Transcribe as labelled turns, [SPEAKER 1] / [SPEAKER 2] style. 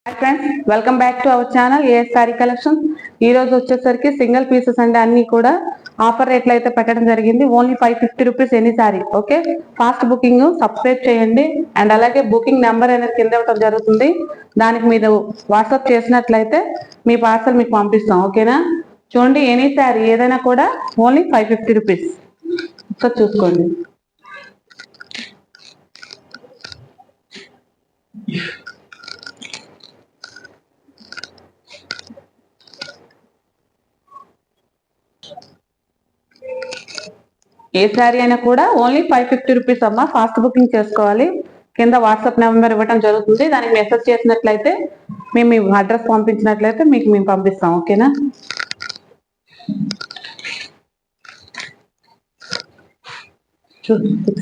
[SPEAKER 1] Hi friends, welcome back to our channel AS sari collection. ఈ రోజు వచ్చేసరికి సింగిల్ పీసెస్ అండి, అన్ని కూడా ఆఫర్ రేట్లు అయితే పెట్టడం జరిగింది. Only 550 rupees any sorry. Okay, fast booking subscribe చేయండి. అండ్ అలాగే బుకింగ్ నెంబర్ అనేది కింద ఇవ్వడం జరుగుతుంది. దానికి మీరు వాట్సాప్ చేసినట్లయితే మీ పార్సల్ మీకు పంపిస్తాం. ఓకేనా, చూడండి, ఎనీ సారీ ఏదైనా కూడా ఓన్లీ 550 రూపీస్. ఒకసారి చూసుకోండి. ఏ శారీ అయినా కూడా ఓన్లీ 550 రూపీస్ అమ్మా. ఫాస్ట్ బుకింగ్ చేసుకోవాలి. కింద వాట్సాప్ నెంబర్ ఇవ్వడం జరుగుతుంది. దానికి మెసేజ్ చేసినట్లయితే మేము మీ అడ్రస్ పంపించినట్లయితే మీకు మేము పంపిస్తాం. ఓకేనా, చూడండి.